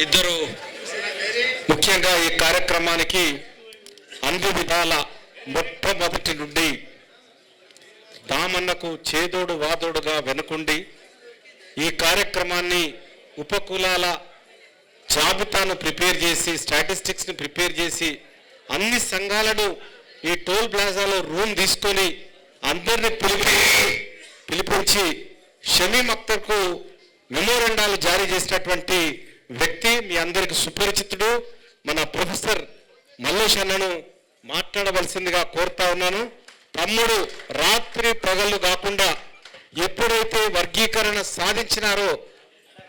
ఇద్దరు ముఖ్యంగా ఈ కార్యక్రమానికి అన్ని విధాల మొట్టమొదటి నుండి దామన్నకు చేదోడు వాదోడుగా వెనుకుండి ఈ కార్యక్రమాన్ని ఉపకులాల జాబితాను ప్రిపేర్ చేసి స్టాటిస్టిక్స్ని ప్రిపేర్ చేసి అన్ని సంఘాలను ఈ టోల్ ప్లాజాలో రూమ్ తీసుకొని అందరిని పిలిపించి షమీమ్ అఖ్తర్కు మెమోరండాలు జారీ చేసినటువంటి వ్యక్తి మీ అందరికి సుపరిచితుడు. మన ప్రొఫెసర్ మల్లేష్ అన్నను మాట్లాడవలసిందిగా కోరుతా ఉన్నాను. తమ్ముడు రాత్రి పగళ్ళు కాకుండా ఎప్పుడైతే వర్గీకరణ సాధించినారో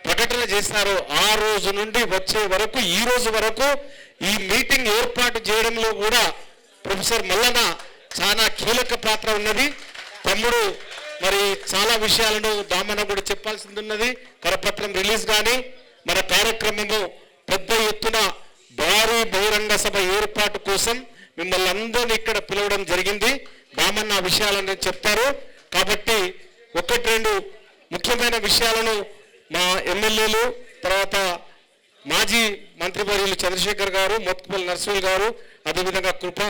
ప్రకటన చేసినారో ఆ రోజు నుండి వచ్చే వరకు ఈ రోజు వరకు ఈ మీటింగ్ ఏర్పాటు చేయడంలో కూడా ప్రొఫెసర్ మల్లన్న చాలా కీలక పాత్ర ఉన్నది. తమ్ముడు మరి చాలా విషయాలను దామన్న కూడా చెప్పాల్సింది ఉన్నది. కరపత్రం రిలీజ్ కానీ మన కార్యక్రమము పెద్ద ఎత్తున భారీ బహిరంగ సభ ఏర్పాటు కోసం మిమ్మల్ని అందరినీ ఇక్కడ పిలవడం జరిగింది. దామన్న ఆ విషయాలను చెప్తారు. కాబట్టి ఒకటి రెండు ముఖ్యమైన విషయాలను మా ఎమ్మెల్యేలు, తర్వాత మాజీ మంత్రివర్యులు చంద్రశేఖర్ గారు, మోత్కుపల్లి నరసింహులు గారు, అదేవిధంగా కృప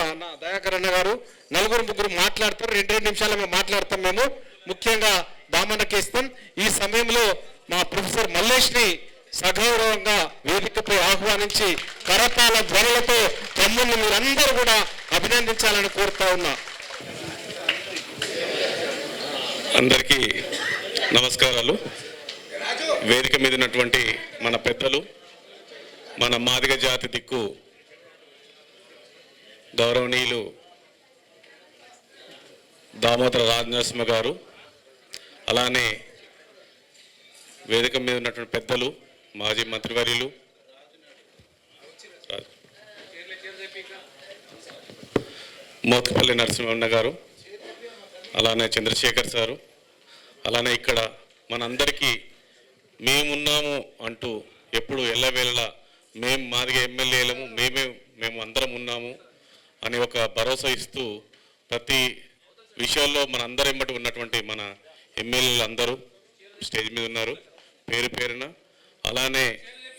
దయాకర్ అన్న గారు నలుగురు ముగ్గురు మాట్లాడతారు. 2 నిమిషాలు మేము మాట్లాడతాం. మేము ముఖ్యంగా దామన్నకి ఇస్తాం. ఈ సమయంలో మా ప్రొఫెసర్ మల్లేష్ని సగౌరవంగా వేదికపై ఆహ్వానించి కరతాళ ధ్వనులతో తమ్ముడిని మీరందరూ కూడా అభినందించాలని కోరుతా ఉన్నా. అందరికీ నమస్కారాలు. వేదిక మీద ఉన్నటువంటి మన పెద్దలు, మన మాదిగ జాతి దిక్కు గౌరవనీయులు దామోదర రాజనరసింహ గారు, అలానే వేదిక మీద ఉన్నటువంటి పెద్దలు మాజీ మంత్రివర్యులు మోత్కుపల్లి నరసింహన్న గారు, అలానే చంద్రశేఖర్ సారు, అలానే ఇక్కడ మనందరికీ మేమున్నాము అంటూ ఎప్పుడు ఎల్లవేళలా మేము మాదిగ ఎమ్మెల్యేలము, మేము అందరం ఉన్నాము అని ఒక భరోసా ఇస్తూ ప్రతి విషయాల్లో మన అందరెమ్మటి ఉన్నటువంటి మన ఎమ్మెల్యేలు అందరూ స్టేజ్ మీద ఉన్నారు పేరు పేరున. అలానే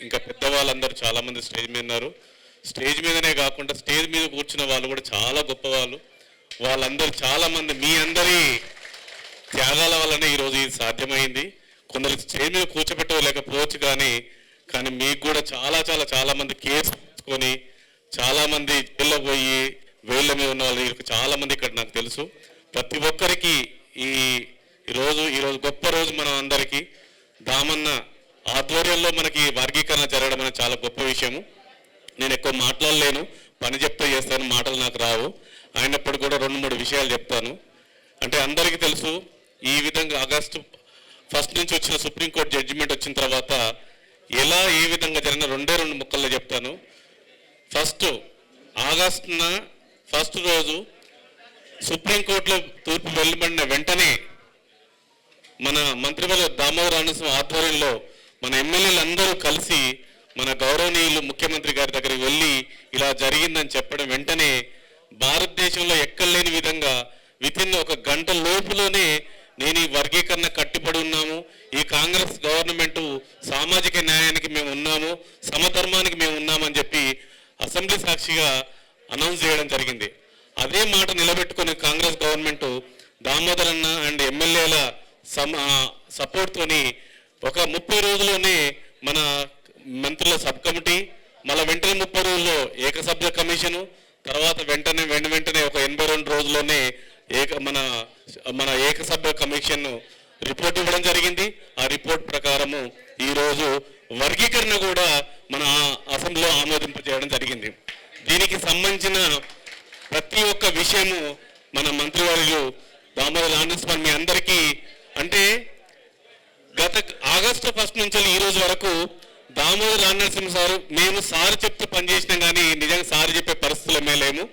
ఇంకా పెద్దవాళ్ళందరూ చాలామంది స్టేజ్ మీద ఉన్నారు. స్టేజ్ మీదనే కాకుండా స్టేజ్ మీద కూర్చున్న వాళ్ళు కూడా చాలా గొప్పవాళ్ళు. వాళ్ళందరూ చాలామంది మీ అందరి త్యాగాల వల్లనే ఈరోజు ఇది సాధ్యమైంది. కొందరు స్టేజ్ మీద కూర్చోబెట్టలేకపోవచ్చు, కానీ మీకు కూడా చాలామంది కేసు తీసుకొని చాలామంది జైల్లో పోయి వేళ్ళ మీద ఉన్న వాళ్ళు చాలామంది ఇక్కడ నాకు తెలుసు. ప్రతి ఒక్కరికి ఈరోజు గొప్ప రోజు మనం అందరికీ. దామన్న ఆధ్వర్యంలో మనకి వర్గీకరణ జరగడం అనేది చాలా గొప్ప విషయము. నేను ఎక్కువ మాట్లాడలేను, పని చెప్తే చేస్తాను, మాటలు నాకు రావు. అయినప్పుడు కూడా 2-3 విషయాలు చెప్తాను. అంటే అందరికీ తెలుసు, ఈ విధంగా ఆగస్టు 1 నుంచి వచ్చిన సుప్రీంకోర్టు జడ్జిమెంట్ వచ్చిన తర్వాత ఏ విధంగా జరిగిన 2 ముక్కల్లో చెప్తాను. ఫస్ట్ ఆగస్టున 1 రోజు సుప్రీంకోర్టులో తీర్పు వెలువడిన వెంటనే మన మంత్రివర్యులు దామోదర రాజనరసింహ ఆధ్వర్యంలో మన ఎమ్మెల్యేలు అందరూ కలిసి మన గౌరవనీయులు ముఖ్యమంత్రి గారి దగ్గరికి వెళ్ళి ఇలా జరిగిందని చెప్పడం వెంటనే భారతదేశంలో ఎక్కడలేని విధంగా వితిన్ 1 గంట లోపులోనే నేను ఈ వర్గీకరణ కట్టుబడి ఉన్నాము, ఈ కాంగ్రెస్ గవర్నమెంట్ సామాజిక న్యాయానికి మేము ఉన్నాము, సమధర్మానికి మేము ఉన్నామని చెప్పి అసెంబ్లీ సాక్షిగా అనౌన్స్ చేయడం జరిగింది. అదే మాట నిలబెట్టుకుని కాంగ్రెస్ గవర్నమెంట్ దామోదరన్న అండ్ ఎమ్మెల్యేల సపోర్ట్తోని ఒక 30 రోజుల్లోనే మన మంత్రుల సబ్ కమిటీ, మళ్ళీ వెంటనే 30 రోజుల్లో ఏకసభ్య కమిషను, తర్వాత వెంటనే ఒక 82 రోజుల్లోనే మన ఏకసభ్య కమిషన్ రిపోర్ట్ ఇవ్వడం జరిగింది. ఆ రిపోర్ట్ ప్రకారము ఈరోజు వర్గీకరణ కూడా మన అసెంబ్లీలో ఆమోదింపజేయడం జరిగింది. దీనికి సంబంధించిన ప్రతి ఒక్క విషయము మన మంత్రివర్యులు దామోదర రాజనరసింహ మీ అందరికీ, అంటే గత ఆగస్టు 1 నుంచి ఈ రోజు వరకు దామోదర రాజనరసింహ సారు మేము సార్ చెప్తూ పనిచేసినాం, కానీ నిజంగా సార్ చెప్పే పరిస్థితులు లేము.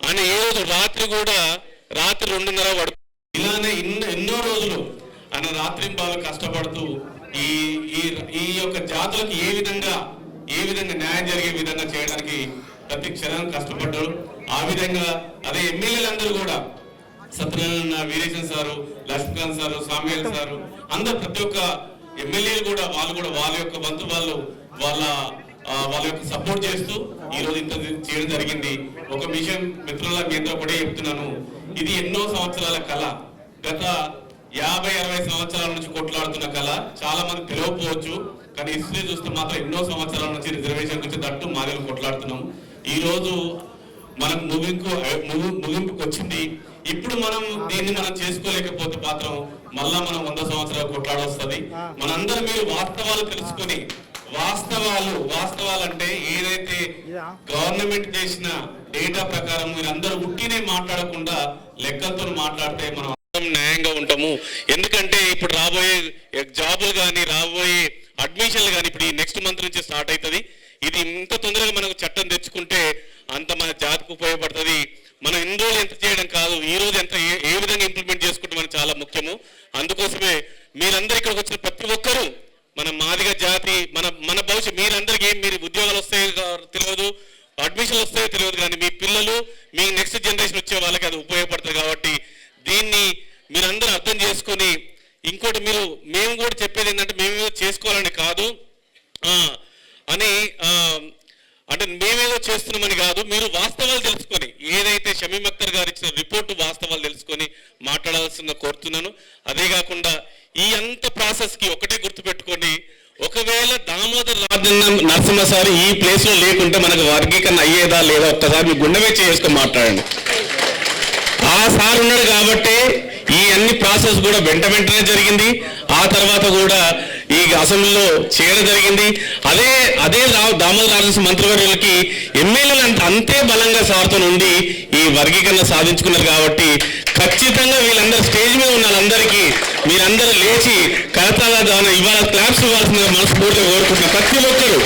అని ఈ రోజు రాత్రి 2:30 పడుకు ఇలానే ఎన్నో రోజులు ఆయన రాత్రింబాలు కష్టపడుతూ ఈ యొక్క జాతులకు ఏ విధంగా న్యాయం జరిగే విధంగా చేయడానికి ప్రతి క్షణం కష్టపడ్డారు. ఆ విధంగా అదే ఎమ్మెల్యేలందరూ కూడా Satyanarayana Veeresan sir, Lakshmikant sir, Samuel sir, అందరు ప్రతి ఒక్క ఎమ్మెల్యేలు కూడా వాళ్ళ యొక్క వంతు వాళ్ళు వాళ్ళ యొక్క సపోర్ట్ చేస్తూ ఈ రోజు ఇంత చేయడం జరిగింది. ఒక విషయం మిత్రుల మీ అందరూ కూడా చెప్తున్నాను, ఇది ఎన్నో సంవత్సరాల కళ. గత 50-60 సంవత్సరాల నుంచి కొట్లాడుతున్న కళ. చాలా మంది తెలియకపోవచ్చు, కానీ హిస్టరీ చూస్తే మాత్రం ఎన్నో సంవత్సరాల నుంచి రిజర్వేషన్ గురించి తట్టు మాదిరి కొట్లాడుతున్నాం. ఈ రోజు మనకు ముగింపుకు వచ్చింది. ఇప్పుడు మనం దీన్ని మనం చేసుకోలేకపోతే మాత్రం మళ్ళా మనం 100 సంవత్సరాలు కొట్లాడొస్తుంది. మనందరం మీరు వాస్తవాలు తెలుసుకొని, వాస్తవాలు అంటే ఏదైతే గవర్నమెంట్ చేసిన డేటా ప్రకారం మీరందరూ ఉట్టినే మాట్లాడకుండా లెక్కలతో మాట్లాడితే మనం న్యాయంగా ఉంటాము. ఎందుకంటే ఇప్పుడు రాబోయే జాబులు కానీ, రాబోయే అడ్మిషన్లు కానీ ఇప్పుడు ఈ నెక్స్ట్ మంత్ నుంచి స్టార్ట్ అవుతుంది. ఇది ఇంత తొందరగా మనకు చట్టం తెచ్చుకుంటే అంత మన జాతికి ఉపయోగపడుతుంది. మనం ఇన్ని రోజులు ఎంత చేయడం కాదు, ఈ రోజు ఎంత ఏ విధంగా ఇంప్లిమెంట్ చేసుకుంటే మనకు చాలా ముఖ్యము. అందుకోసమే మీరందరూ ఇక్కడికి వచ్చిన ప్రతి ఒక్కరూ మన మాదిగ జాతి, మన భవిష్యత్తు, మీరందరికీ మీరు ఉద్యోగాలు వస్తాయో తెలియదు, అడ్మిషన్లు వస్తాయో తెలియదు, కానీ మీ పిల్లలు, మీ నెక్స్ట్ జనరేషన్ వచ్చే వాళ్ళకి అది ఉపయోగపడుతుంది. కాబట్టి దీన్ని మీరందరూ అర్థం చేసుకొని, ఇంకోటి మేము కూడా చెప్పేది ఏంటంటే మేమేదో చేసుకోవాలని కాదు అని, అంటే మేమేదో చేస్తున్నామని కాదు, మీరు వాస్తవాలు తెలుసుకొని, ఏదైతే షమీమ్ అఖ్తర్ గారు ఇచ్చిన రిపోర్టు వాస్తవాలు తెలుసుకొని మాట్లాడాల్సిందిగా కోరుతున్నాను. అదే కాకుండా ఈ అంత ప్రాసెస్కి ఒకటే గుర్తుపెట్టుకోండి, ఒకవేళ దామోదర్ నరసింహ సార్ ఈ ప్లేస్లో లేకుంటే మనకు వర్గీకరణ అయ్యేదా లేదా ఒక్కసారి మీ గుండె మీద చేసుకొని మాట్లాడండి. ఆ సార్ ఉన్నాడు కాబట్టి ఈ అన్ని ప్రాసెస్ కూడా వెంటనే జరిగింది. ఆ తర్వాత కూడా ఈ అసెంబ్లీలో చేయడం జరిగింది. అదే దామోదర్ రాజేశ్వర మంత్రివర్యులకి ఎమ్మెల్యేలు అంతే బలంగా సార్తో ఉండి ఈ వర్గీకరణ సాధించుకున్నారు. కాబట్టి ఖచ్చితంగా వీళ్ళందరూ స్టేజ్ మీద ఉన్న వాళ్ళందరికీ మీరందరూ లేచి కరతాళ ఇవాళ క్లాప్స్ ఇవ్వాల్సిందిగా మనస్ఫూర్తిగా కోరుకుంటున్నారు. ప్రతి ఒక్కరు